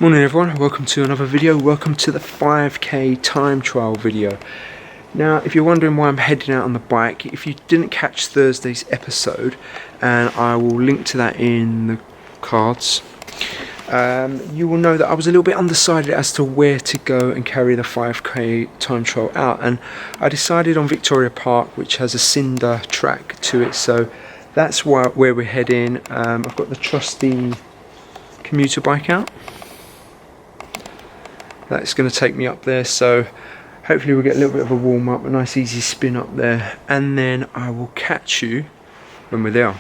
Morning everyone, welcome to another video. Welcome to the 5k time trial video. Now if you're wondering why I'm heading out on the bike, if you didn't catch Thursday's episode, and I will link to that in the cards, you will know that I was a little bit undecided as to where to go and carry the 5k time trial out, and I decided on Victoria Park, which has a cinder track to it, so that's where we're heading. I've got the trusty commuter bike out. That's going to take me up there, so hopefully we'll get a little bit of a warm up, a nice easy spin up there, and then I will catch you when we're there.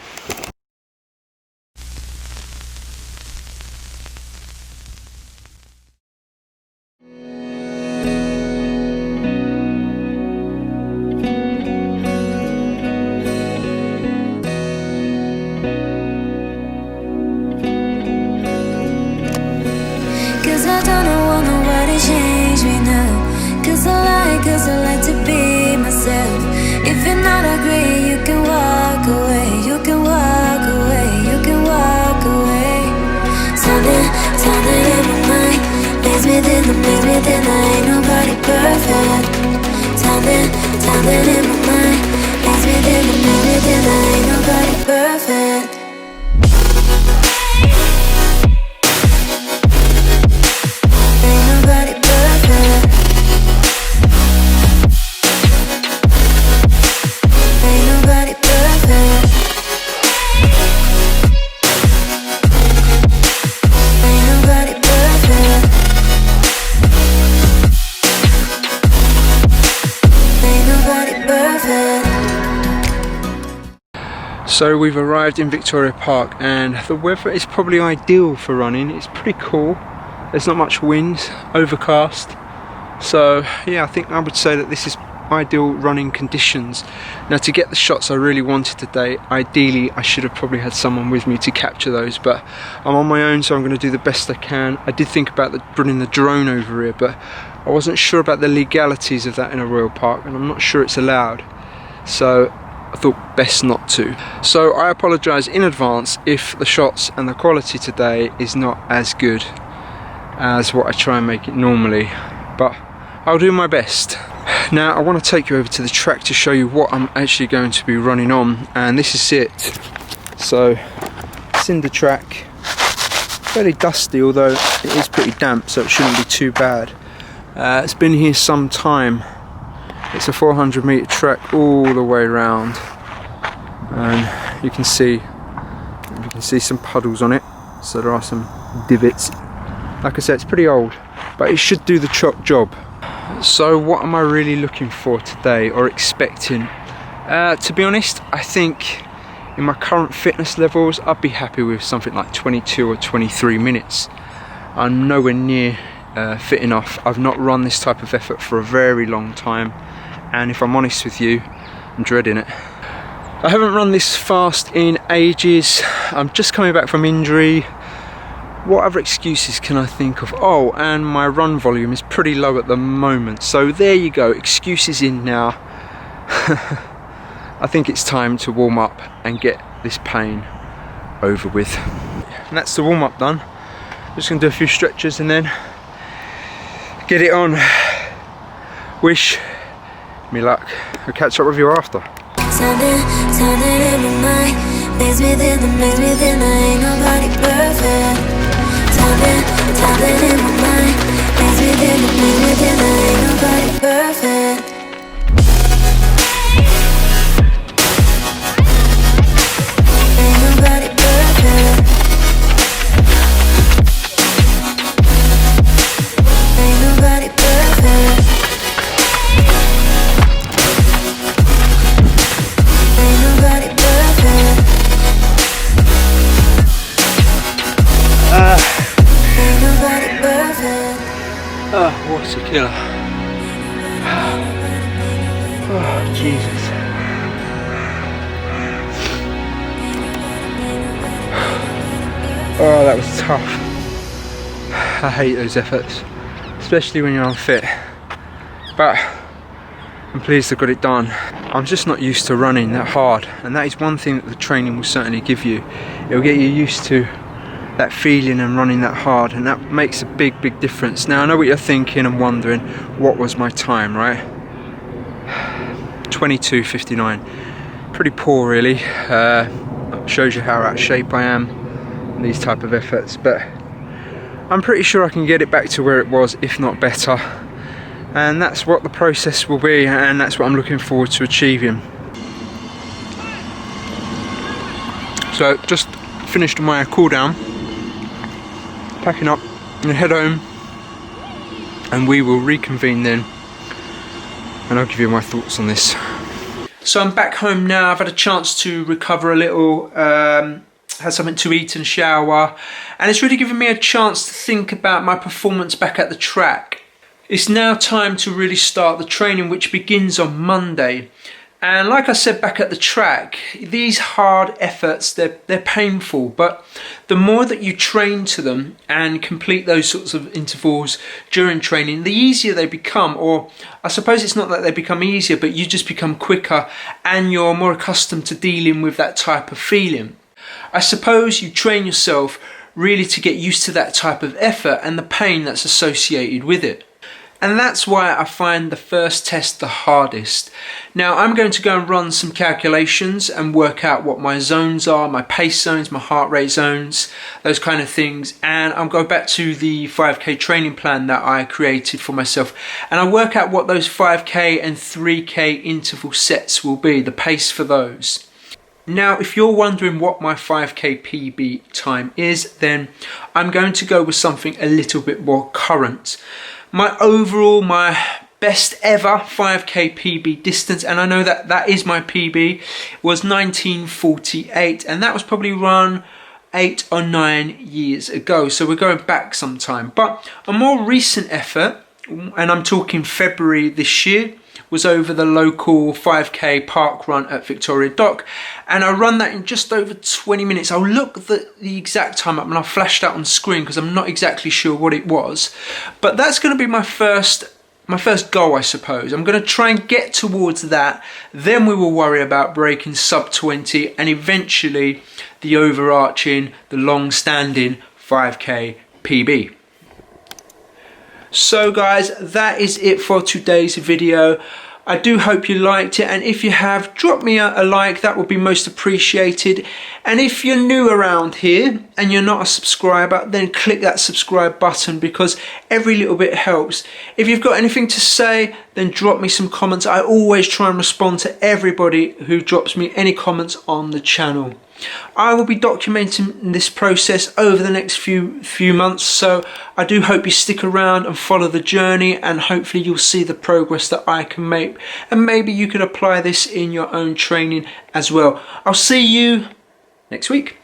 Cause I like to be myself. If you're not agree, you can walk away. You can walk away, you can walk away. Something in my mind leads me then I ain't nobody perfect. Something in my mind leads me then I ain't nobody perfect. So we've arrived in Victoria Park and the weather is probably ideal for running. It's pretty cool, there's not much wind, overcast, so yeah, I think I would say that this is ideal running conditions. Now to get the shots I really wanted today, ideally I should have probably had someone with me to capture those, but I'm on my own, so I'm going to do the best I can. I did think about bringing the drone over here, but I wasn't sure about the legalities of that in a royal park, and I'm not sure it's allowed, so I thought best not to. So I apologise in advance if the shots and the quality today is not as good as what I try and make it normally, but I'll do my best. Now I want to take you over to the track to show you what I'm actually going to be running on, and this is it. So cinder track, fairly dusty, although it is pretty damp, so it shouldn't be too bad. It's been here some time. It's a 400 metre track all the way around, and you can see some puddles on it, so there are some divots. Like I said, it's pretty old, but it should do the job. So what am I really looking for today, or expecting? To be honest, I think in my current fitness levels I'd be happy with something like 22 or 23 minutes. I'm nowhere near fit enough. I've not run this type of effort for a very long time, and if I'm honest with you, I'm dreading it. I haven't run this fast in ages. I'm just coming back from injury. What other excuses can I think of? Oh, and my run volume is pretty low at the moment. So there you go, excuses in now. I think it's time to warm up and get this pain over with. And that's the warm up done. Just gonna do a few stretches and then get it on. Wish me luck. I'll catch up with you after. Something in my mind leads me then I ain't nobody perfect. Something in my mind leads me then I ain't nobody perfect. Ain't nobody perfect. Ain't nobody perfect. Oh, what's a killer. Oh, Jesus. Oh, that was tough. I hate those efforts, especially when you're unfit. But I'm pleased I got it done. I'm just not used to running that hard, and that is one thing that the training will certainly give you. It'll get you used to that feeling and running that hard, and that makes a big difference. Now I know what you're thinking and wondering, what was my time, right? 22:59. Pretty poor really. Shows you how out of shape I am in these type of efforts, but I'm pretty sure I can get it back to where it was, if not better, and that's what the process will be, and that's what I'm looking forward to achieving. So just finished my cool down, packing up and head home, and we will reconvene then and I'll give you my thoughts on this. So I'm back home now. I've had a chance to recover a little, had something to eat and shower, and it's really given me a chance to think about my performance back at the track. It's now time to really start the training, which begins on Monday. And like I said back at the track, these hard efforts, they're painful, but the more that you train to them and complete those sorts of intervals during training, the easier they become. Or I suppose it's not that they become easier, but you just become quicker and you're more accustomed to dealing with that type of feeling. I suppose you train yourself really to get used to that type of effort and the pain that's associated with it. And that's why I find the first test the hardest. Now I'm going to go and run some calculations and work out what my zones are, my pace zones, my heart rate zones, those kind of things. And I'll go back to the 5k training plan that I created for myself, and I'll work out what those 5k and 3k interval sets will be, the pace for those. Now, if you're wondering what my 5k PB time is, then I'm going to go with something a little bit more current. My best ever 5k PB distance, and I know that that is my PB, was 19:48, and that was probably run 8 or 9 years ago, so we're going back some time. But a more recent effort, and I'm talking February this year, was over the local 5k park run at Victoria Dock, and I run that in just over 20 minutes. I'll look the exact time up and I'll flash that on screen because I'm not exactly sure what it was, but that's going to be my first goal, I suppose. I'm going to try and get towards that, then we will worry about breaking sub 20 and eventually the overarching, the long-standing 5k PB. So guys, that is it for today's video. I do hope you liked it, and if you have, drop me a like, that would be most appreciated. And if you're new around here and you're not a subscriber, then click that subscribe button because every little bit helps. If you've got anything to say, then drop me some comments. I always try and respond to everybody who drops me any comments on the channel. I will be documenting this process over the next few months, so I do hope you stick around and follow the journey, and hopefully you'll see the progress that I can make, and maybe you could apply this in your own training as well. I'll see you next week.